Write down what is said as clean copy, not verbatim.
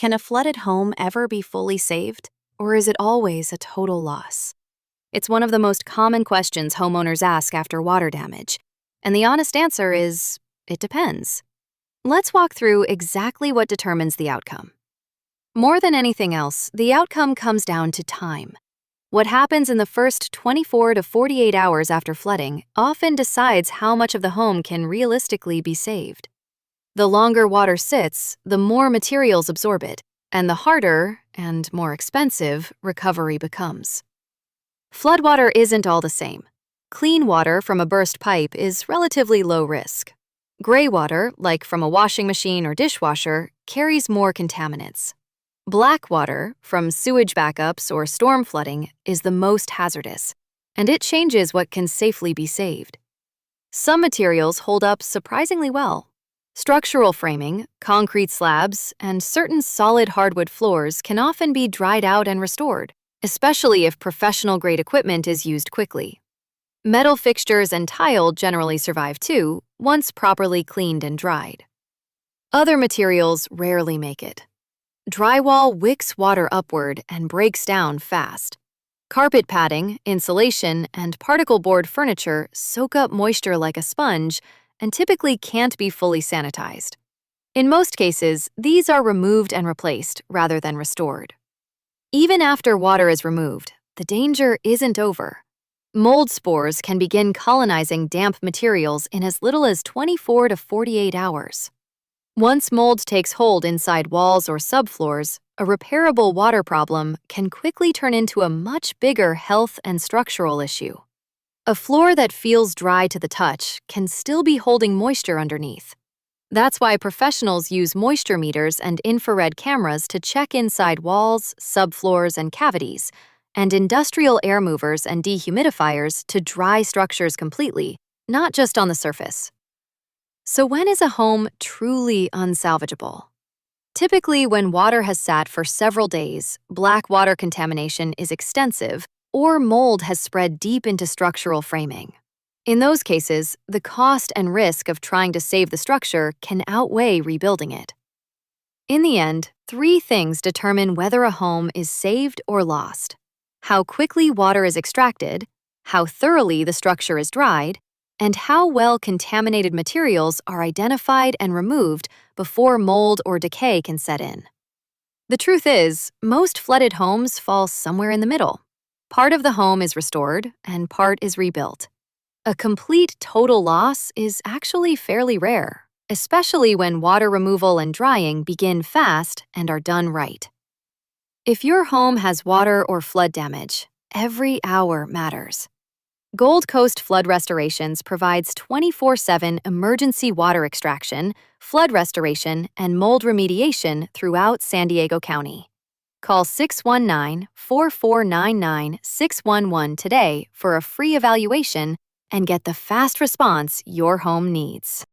Can a flooded home ever be fully saved, or is it always a total loss? It's one of the most common questions homeowners ask after water damage, and the honest answer is, it depends. Let's walk through exactly what determines the outcome. More than anything else, the outcome comes down to time. What happens in the first 24 to 48 hours after flooding often decides how much of the home can realistically be saved. The longer water sits, the more materials absorb it, and the harder and more expensive recovery becomes. Floodwater isn't all the same. Clean water from a burst pipe is relatively low risk. Gray water, like from a washing machine or dishwasher, carries more contaminants. Black water, from sewage backups or storm flooding, is the most hazardous, and it changes what can safely be saved. Some materials hold up surprisingly well. Structural framing, concrete slabs, and certain solid hardwood floors can often be dried out and restored, especially if professional-grade equipment is used quickly. Metal fixtures and tile generally survive too, once properly cleaned and dried. Other materials rarely make it. Drywall wicks water upward and breaks down fast. Carpet padding, insulation, and particle board furniture soak up moisture like a sponge and typically can't be fully sanitized. In most cases, these are removed and replaced rather than restored. Even after water is removed, the danger isn't over. Mold spores can begin colonizing damp materials in as little as 24 to 48 hours. Once mold takes hold inside walls or subfloors, a repairable water problem can quickly turn into a much bigger health and structural issue. A floor that feels dry to the touch can still be holding moisture underneath. That's why professionals use moisture meters and infrared cameras to check inside walls, subfloors, and cavities, and industrial air movers and dehumidifiers to dry structures completely, not just on the surface. So when is a home truly unsalvageable? Typically, when water has sat for several days, black water contamination is extensive, or mold has spread deep into structural framing. In those cases, the cost and risk of trying to save the structure can outweigh rebuilding it. In the end, 3 things determine whether a home is saved or lost: how quickly water is extracted, how thoroughly the structure is dried, and how well contaminated materials are identified and removed before mold or decay can set in. The truth is, most flooded homes fall somewhere in the middle. Part of the home is restored, and part is rebuilt. A complete total loss is actually fairly rare, especially when water removal and drying begin fast and are done right. If your home has water or flood damage, every hour matters. Gold Coast Flood Restorations provides 24/7 emergency water extraction, flood restoration, and mold remediation throughout San Diego County. Call 619-4499-611 today for a free evaluation and get the fast response your home needs.